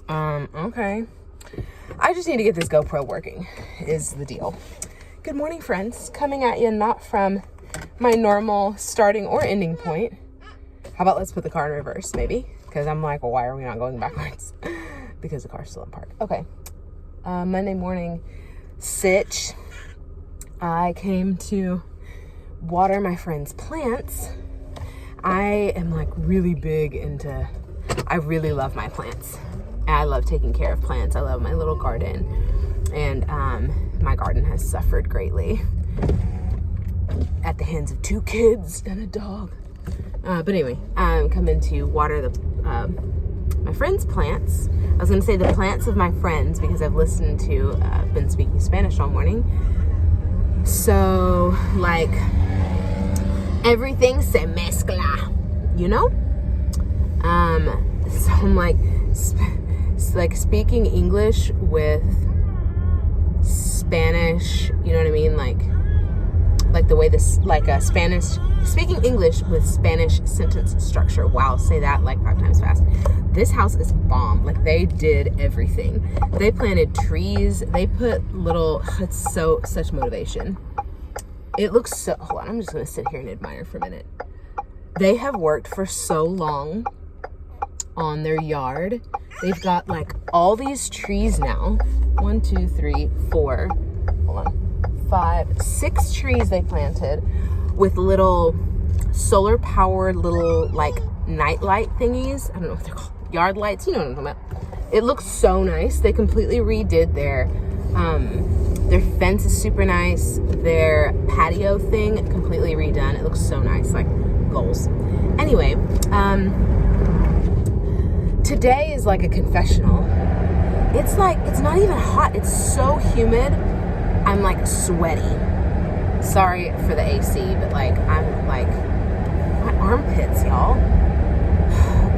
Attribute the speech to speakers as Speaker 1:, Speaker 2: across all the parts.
Speaker 1: Okay. I just need to get this GoPro working, is the deal. Good morning, friends. Coming at you not from my normal starting or ending point. How about let's put the car in reverse, maybe? Because I'm like, well, why are we not going backwards? Because the car's still in park. Okay. Monday morning, sitch. I came to water my friend's plants. I am like really big into, I really love my plants. I love taking care of plants. I love my little garden. And my garden has suffered greatly at the hands of 2 kids and a dog. But anyway, I'm coming to water my friend's plants. I was going to say the plants of my friends because I've listened to, been speaking Spanish all morning. So, like, everything se mezcla, you know? So I'm like, speaking English with Spanish, you know what I mean? Like the way this, like a Spanish, speaking English with Spanish sentence structure. Wow, say that like 5 times fast. This house is bomb. Like, they did everything. They planted trees. They put little, it's such motivation. It looks so, hold on, I'm just gonna sit here and admire for a minute. They have worked for so long on their yard. They've got like all these trees now. 1, 2, 3, 4, hold on, 5, 6 trees they planted with little solar powered little like night light thingies. I don't know what they're called. Yard lights, you know what I'm talking about. It looks so nice. They completely redid their fence is super nice. Their patio thing completely redone. It looks so nice, like goals. Anyway, today is like a confessional. It's like, it's not even hot. It's so humid. I'm like sweaty. Sorry for the AC, but like, I'm like, my armpits, y'all.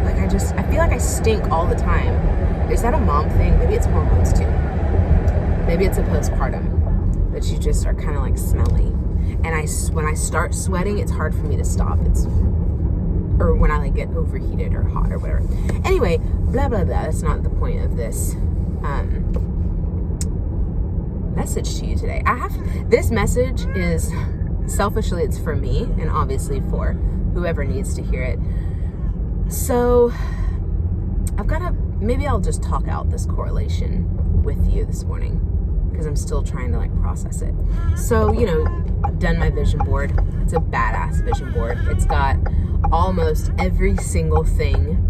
Speaker 1: Like, I feel like I stink all the time. Is that a mom thing? Maybe it's hormones too. Maybe it's a postpartum that you just are kind of like smelly. And when I start sweating, it's hard for me to stop. Or when I like get overheated or hot or whatever. Anyway, blah, blah, blah. That's not the point of this message to you today. This message is, selfishly, it's for me and obviously for whoever needs to hear it. So maybe I'll just talk out this correlation with you this morning because I'm still trying to like process it. So, you know, I've done my vision board. It's a badass vision board. It's got almost every single thing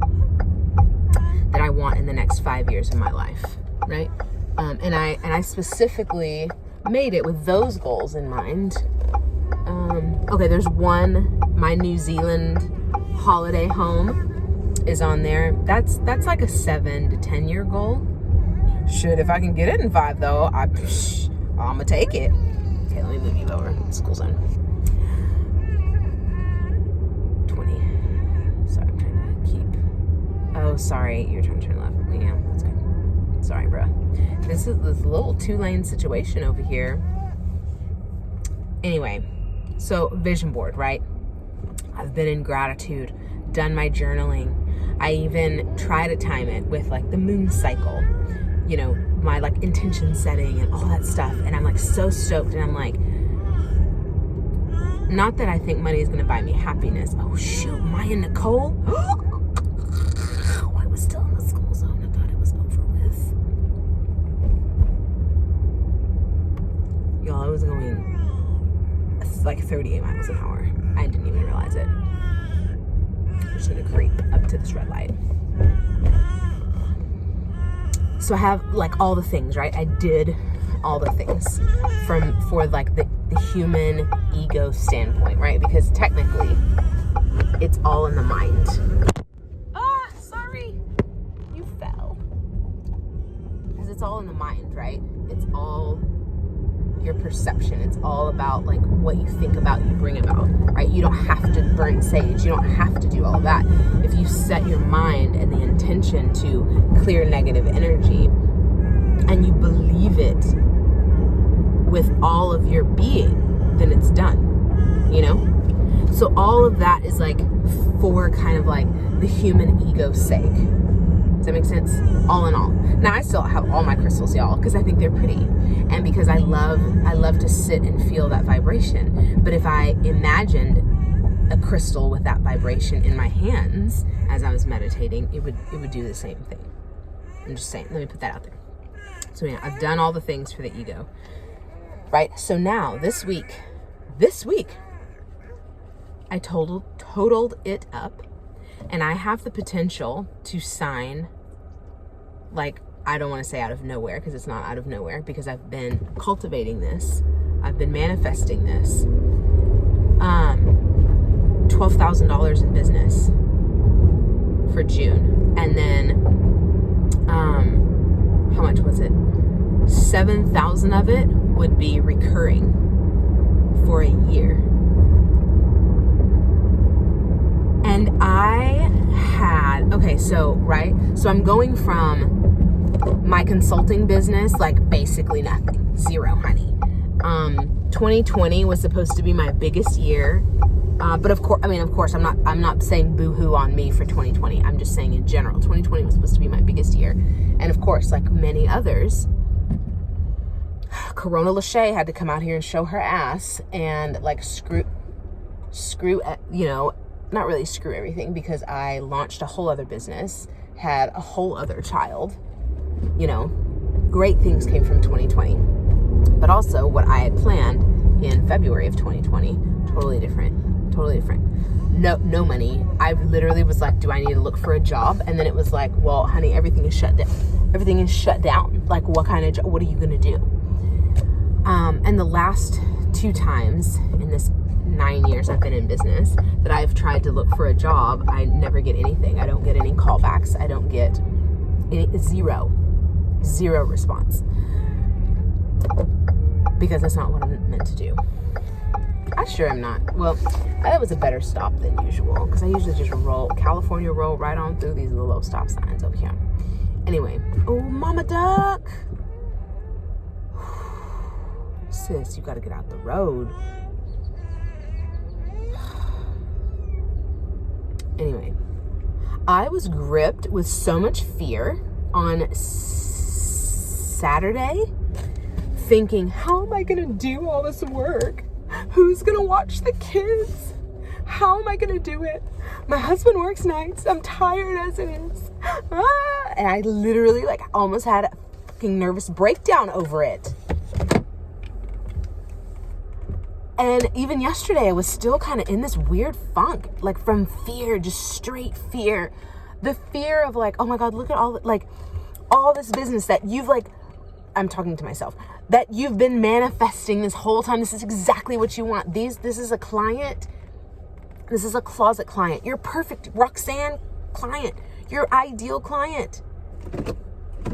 Speaker 1: that I want in the next 5 years of my life, right? And I specifically made it with those goals in mind. Okay, there's one, my New Zealand holiday home is on there. That's like a 7 to 10 year goal. Should, if I can get it in 5 though, I'm gonna take it. Okay, let me move you over. School zone. 20. Sorry, I'm trying to keep. Oh, sorry, you're trying to turn left. Yeah, that's good. Sorry, bro. This is this little 2-lane situation over here. Anyway, so vision board, right? I've been in gratitude, done my journaling. I even try to time it with like the moon cycle, you know, my like intention setting and all that stuff. And I'm like so stoked. And I'm like, not that I think money is going to buy me happiness. Oh shoot, Maya and Nicole. I was still in the school zone. I thought it was over with. Y'all, I was going like 38 miles an hour. I didn't even realize it. I'm just gonna creep up to this red light. So I have like all the things, right? I did all the things for like the human ego standpoint, right? Because technically it's all in the mind. Ah, sorry, you fell. Because it's all in the mind, right? It's all your perception. It's all about like what you think about, you bring about, right? You don't have to burn sage. You don't have to do all that. If you set your mind and the intention to clear negative energy and you believe it with all of your being, then it's done, you know? So all of that is like for kind of like the human ego's sake. Does that make sense? All in all. Now I still have all my crystals, y'all, because I think they're pretty. And because I love to sit and feel that vibration. But if I imagined a crystal with that vibration in my hands as I was meditating, it would do the same thing. I'm just saying, let me put that out there. So yeah, I've done all the things for the ego, right? So now this week, I totaled it up, and I have the potential to sign, like, I don't want to say out of nowhere, because it's not out of nowhere, because I've been cultivating this. I've been manifesting this. $12,000 in business for June. And then, how much was it? 7,000 of it would be recurring for a year. And I had, okay, so I'm going from my consulting business, like basically nothing, zero, honey. 2020 was supposed to be my biggest year. But of course, I'm not saying boo-hoo on me for 2020. I'm just saying in general, 2020 was supposed to be my biggest year. And of course, like many others, Corona Lachey had to come out here and show her ass and like screw, not really screw everything, because I launched a whole other business, had a whole other child, great things came from 2020. But also what I had planned in February of 2020, totally different. No money. I literally was like, do I need to look for a job? And then it was like, well, honey, everything is shut down. Like, what kind of job? What are you going to do? And the last 2 times in this 9 years I've been in business that I've tried to look for a job, I never get anything. I don't get any callbacks. I don't get zero response, because that's not what I'm meant to do. I sure am not. Well, that was a better stop than usual, because I usually just roll right on through these little stop signs over here. Anyway, oh, mama duck. Sis, you gotta get out the road. Anyway, I was gripped with so much fear on Saturday, thinking, how am I gonna do all this work? Who's gonna watch the kids? How am I gonna do it? My husband works nights. I'm tired as it is. And I literally almost had a fucking nervous breakdown over it. And even yesterday, I was still kind of in this weird funk, like from fear, just straight fear. The fear of oh my God, look at all this business that you've I'm talking to myself, that you've been manifesting this whole time. This is exactly what you want. This is a client. This is a closet client. Your perfect Roxanne client. Your ideal client.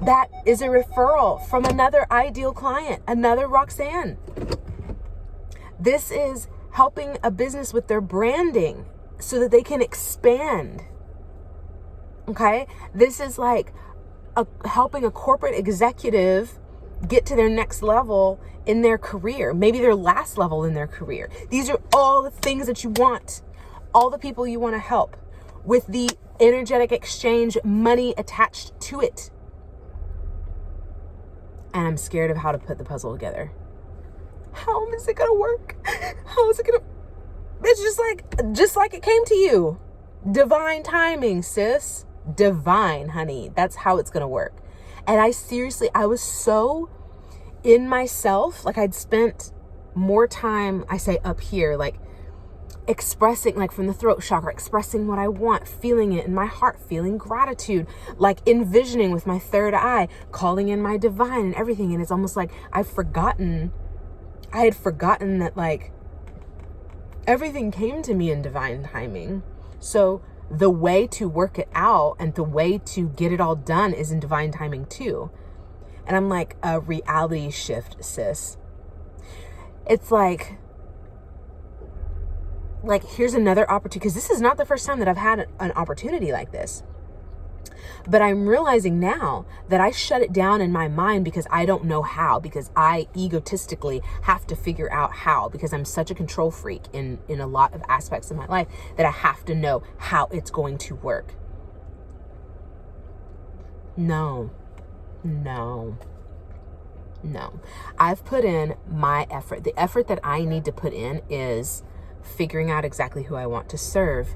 Speaker 1: That is a referral from another ideal client, another Roxanne. This is helping a business with their branding so that they can expand. Okay? This is helping a corporate executive get to their next level in their career, maybe their last level in their career. These are all the things that you want, all the people you want to help, with the energetic exchange money attached to it. And I'm scared of how to put the puzzle together. How is it gonna work? How is it gonna? It's just like it came to you. Divine timing, sis. Divine, honey. That's how it's gonna work. And I was so in myself, I'd spent more time, I say up here, expressing, from the throat chakra, expressing what I want, feeling it in my heart, feeling gratitude, envisioning with my third eye, calling in my divine and everything. And it's almost like I had forgotten that everything came to me in divine timing. So the way to work it out and the way to get it all done is in divine timing too. And I'm a reality shift, sis. It's here's another opportunity, because this is not the first time that I've had an opportunity like this. But I'm realizing now that I shut it down in my mind because I don't know how, because I egotistically have to figure out how, because I'm such a control freak in a lot of aspects of my life that I have to know how it's going to work. No. I've put in my effort. The effort that I need to put in is figuring out exactly who I want to serve,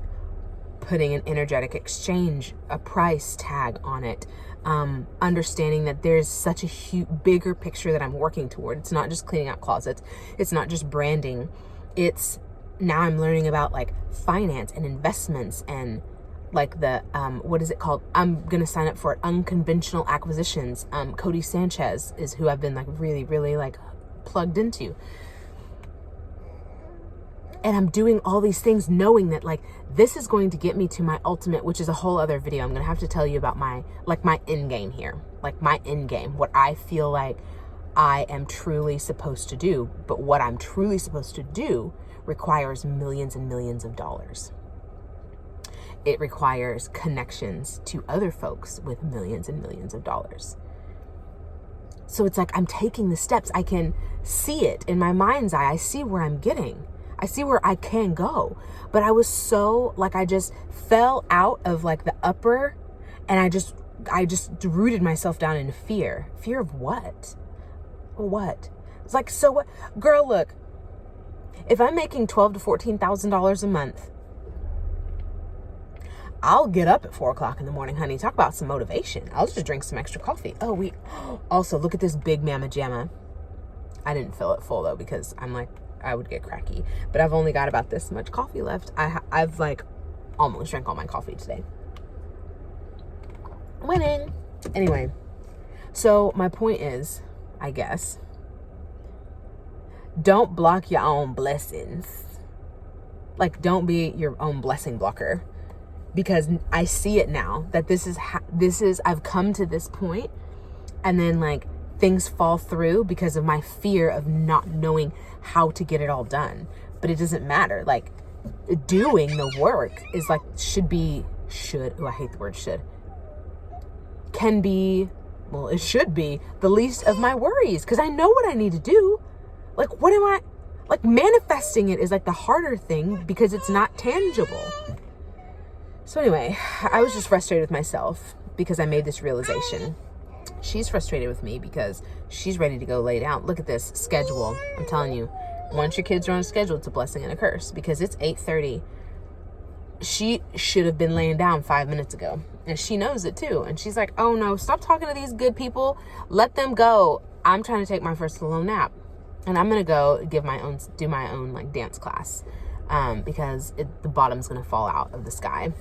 Speaker 1: putting an energetic exchange, a price tag on it, understanding that there's such a huge, bigger picture that I'm working toward. It's not just cleaning out closets. It's not just branding. It's now I'm learning about like finance and investments and like the, what is it called? I'm going to sign up for it. Unconventional acquisitions. Cody Sanchez is who I've been like really, really like plugged into. And I'm doing all these things knowing that like this is going to get me to my ultimate, which is a whole other video. I'm going to have to tell you about my end game here, like my end game, what I feel like I am truly supposed to do. But what I'm truly supposed to do requires millions and millions of dollars. It requires connections to other folks with millions and millions of dollars. So it's like I'm taking the steps. I can see it in my mind's eye. I see where I'm getting. I see where I can go. But I was so like, I just fell out of like the upper, and I just rooted myself down in fear. Fear of what? What? It's like, so what? Girl, look, if I'm making $12,000 to $14,000 a month, I'll get up at 4 o'clock in the morning, honey. Talk about some motivation. I'll just drink some extra coffee. Oh, also look at this big Mama Jamma. I didn't fill it full though, because I'm like, I would get cracky, but I've only got about this much coffee left. I've like almost drank all my coffee today. Winning. Anyway, so my point is, I guess, don't block your own blessings. Like, don't be your own blessing blocker, because I see it now that this is I've come to this point, and then like things fall through because of my fear of not knowing how to get it all done. But it doesn't matter. Like, doing the work is like, I hate the word should. It should be the least of my worries, because I know what I need to do. Like, what am I, like, manifesting it is like the harder thing because it's not tangible. So anyway, I was just frustrated with myself because I made this realization. She's frustrated with me because she's ready to go lay down. Look at this schedule. I'm telling you, once your kids are on a schedule, it's a blessing and a curse, because it's 8:30. She should have been laying down 5 minutes ago, and she knows it too. And she's like, oh no, stop talking to these good people. Let them go. I'm trying to take my first little nap, and I'm going to go do my own like dance class, because the bottom's going to fall out of the sky.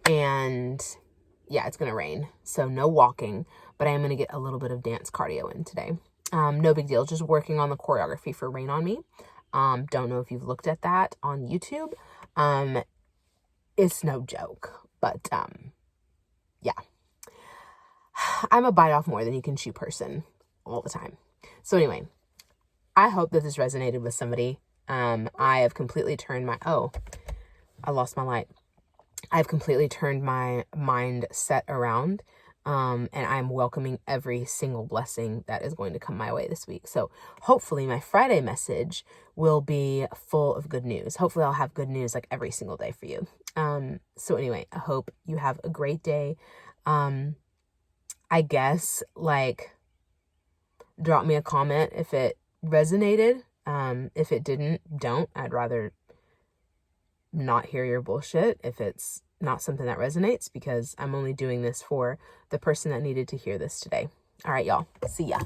Speaker 1: And yeah, it's going to rain. So no walking, but I am going to get a little bit of dance cardio in today. No big deal. Just working on the choreography for Rain on Me. Don't know if you've looked at that on YouTube. It's no joke, but, yeah, I'm a bite off more than you can chew person all the time. So anyway, I hope that this resonated with somebody. I have completely turned I lost my light. I've completely turned my mindset around, and I'm welcoming every single blessing that is going to come my way this week. So hopefully my Friday message will be full of good news. Hopefully I'll have good news like every single day for you. So anyway, I hope you have a great day. I guess, like, drop me a comment if it resonated. If it didn't, don't. I'd rather not hear your bullshit if it's not something that resonates, because I'm only doing this for the person that needed to hear this today. All right, y'all. See ya.